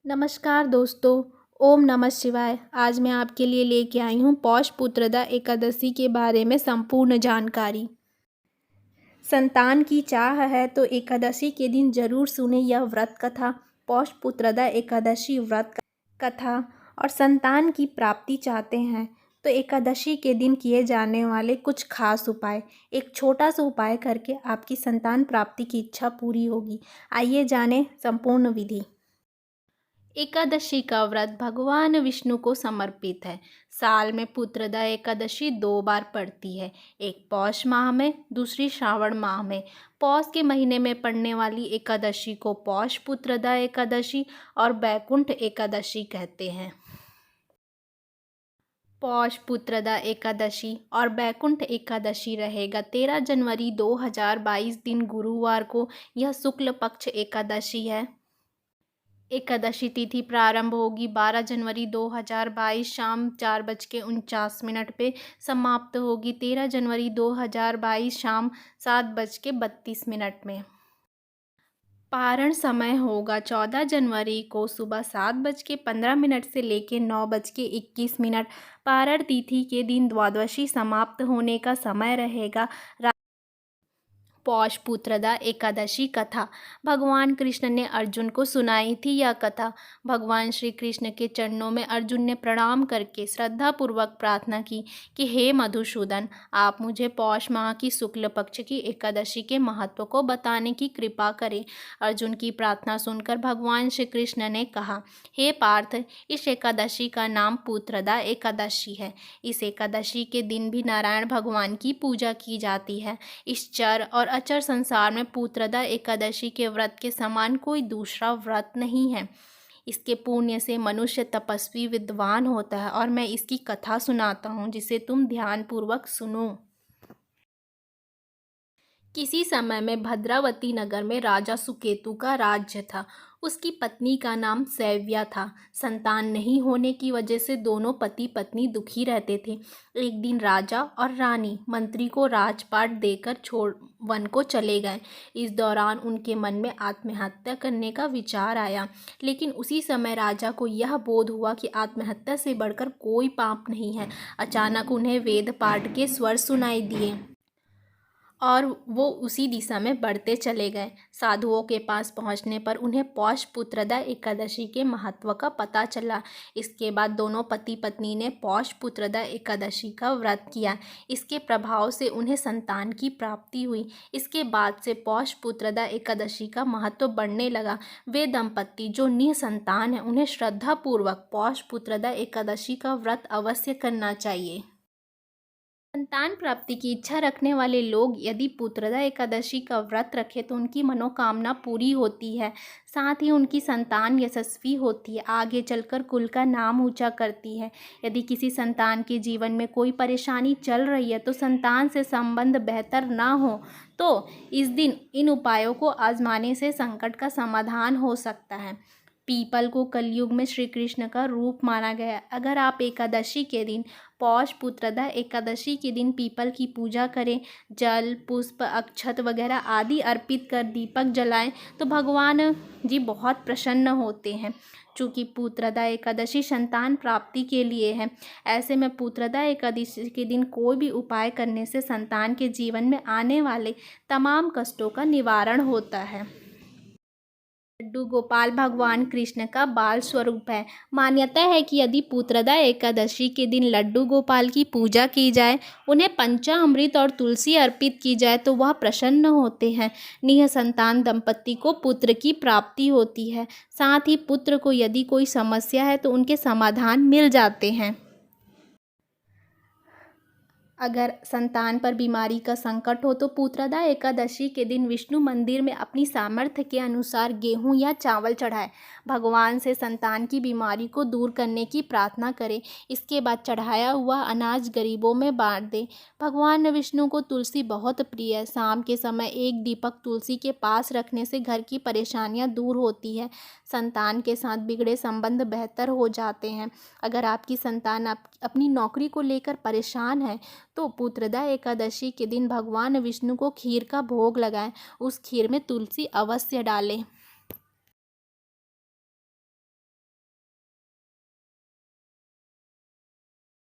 नमस्कार दोस्तों। ओम नमः शिवाय। आज मैं आपके लिए लेके आई हूँ पौष पुत्रदा एकादशी के बारे में संपूर्ण जानकारी। संतान की चाह है तो एकादशी के दिन जरूर सुने यह व्रत कथा। पौष पुत्रदा एकादशी व्रत कथा। और संतान की प्राप्ति चाहते हैं तो एकादशी के दिन किए जाने वाले कुछ खास उपाय, एक छोटा सा उपाय करके आपकी संतान प्राप्ति की इच्छा पूरी होगी। आइए जानें संपूर्ण विधि। एकादशी का व्रत भगवान विष्णु को समर्पित है। साल में पुत्रदा एकादशी 2 बार पड़ती है, एक पौष माह में, दूसरी श्रावण माह में। पौष के महीने में पड़ने वाली एकादशी को पौष पुत्रदा एकादशी और बैकुंठ एकादशी कहते हैं। पौष पुत्रदा एकादशी और बैकुंठ एकादशी रहेगा 13 जनवरी 2022 दिन गुरुवार को। यह शुक्ल पक्ष एकादशी है। एकादशी तिथि प्रारंभ होगी 12 जनवरी 2022 शाम 4:49 पे, समाप्त होगी 13 जनवरी 2022 शाम 7:32 में। पारण समय होगा 14 जनवरी को सुबह 7:15 से लेकर 9:21। पारण तिथि के दिन द्वादशी समाप्त होने का समय रहेगा। पौष पुत्रदा एकादशी कथा भगवान कृष्ण ने अर्जुन को सुनाई थी। यह कथा भगवान श्री कृष्ण के चरणों में अर्जुन ने प्रणाम करके श्रद्धापूर्वक प्रार्थना की कि हे मधुसूदन, आप मुझे पौष माह की शुक्ल पक्ष की एकादशी के महत्व को बताने की कृपा करें। अर्जुन की प्रार्थना सुनकर भगवान श्री कृष्ण ने कहा, हे पार्थ, इस एकादशी का नाम पुत्रदा एकादशी है। इस एकादशी के दिन भी नारायण भगवान की पूजा की जाती है। इस चर और अचर संसार में पुत्रदा एकादशी के व्रत के समान कोई दूसरा व्रत नहीं है। इसके पुण्य से मनुष्य तपस्वी विद्वान होता है। और मैं इसकी कथा सुनाता हूँ जिसे तुम ध्यानपूर्वक सुनो। किसी समय में भद्रावती नगर में राजा सुकेतु का राज्य था। उसकी पत्नी का नाम सैव्या था। संतान नहीं होने की वजह से दोनों पति पत्नी दुखी रहते थे। एक दिन राजा और रानी मंत्री को राजपाट देकर छोड़ वन को चले गए। इस दौरान उनके मन में आत्महत्या करने का विचार आया, लेकिन उसी समय राजा को यह बोध हुआ कि आत्महत्या से बढ़कर कोई पाप नहीं है। अचानक उन्हें वेद पाठ के स्वर सुनाई दिए और वो उसी दिशा में बढ़ते चले गए। साधुओं के पास पहुंचने पर उन्हें पौष पुत्रदा एकादशी के महत्व का पता चला। इसके बाद दोनों पति पत्नी ने पौष पुत्रदा एकादशी का व्रत किया। इसके प्रभाव से उन्हें संतान की प्राप्ति हुई। इसके बाद से पौष पुत्रदा एकादशी का महत्व बढ़ने लगा। वे दंपत्ति जो निसंतान हैं उन्हें श्रद्धापूर्वक पौष पुत्रदा एकादशी का व्रत अवश्य करना चाहिए। संतान प्राप्ति की इच्छा रखने वाले लोग यदि पुत्रदा एकादशी का व्रत रखें तो उनकी मनोकामना पूरी होती है। साथ ही उनकी संतान यशस्वी होती है, आगे चलकर कुल का नाम ऊंचा करती है। यदि किसी संतान के जीवन में कोई परेशानी चल रही है तो संतान से संबंध बेहतर ना हो तो इस दिन इन उपायों को आजमाने से संकट का समाधान हो सकता है। पीपल को कलयुग में श्री कृष्ण का रूप माना गया है। अगर आप एकादशी के दिन, पौष पुत्रदा एकादशी के दिन पीपल की पूजा करें, जल पुष्प अक्षत वगैरह आदि अर्पित कर दीपक जलाएं तो भगवान जी बहुत प्रसन्न होते हैं। चूँकि पुत्रदा एकादशी संतान प्राप्ति के लिए है, ऐसे में पुत्रदा एकादशी के दिन कोई भी उपाय करने से संतान के जीवन में आने वाले तमाम कष्टों का निवारण होता है। लड्डू गोपाल भगवान कृष्ण का बाल स्वरूप है। मान्यता है कि यदि पुत्रदा एकादशी के दिन लड्डू गोपाल की पूजा की जाए, उन्हें पंचामृत और तुलसी अर्पित की जाए तो वह प्रसन्न होते हैं। निसंतान दंपत्ति को पुत्र की प्राप्ति होती है। साथ ही पुत्र को यदि कोई समस्या है तो उनके समाधान मिल जाते हैं। अगर संतान पर बीमारी का संकट हो तो पुत्रदा एकादशी के दिन विष्णु मंदिर में अपनी सामर्थ्य के अनुसार गेहूं या चावल चढ़ाएं। भगवान से संतान की बीमारी को दूर करने की प्रार्थना करें। इसके बाद चढ़ाया हुआ अनाज गरीबों में बांट दें। भगवान विष्णु को तुलसी बहुत प्रिय है। शाम के समय एक दीपक तुलसी के पास रखने से घर की परेशानियां दूर होती है। संतान के साथ बिगड़े संबंध बेहतर हो जाते हैं। अगर आपकी संतान अपनी नौकरी को लेकर परेशान है तो पुत्रदा एकादशी के दिन भगवान विष्णु को खीर का भोग लगाएं। उस खीर में तुलसी अवश्य डालें।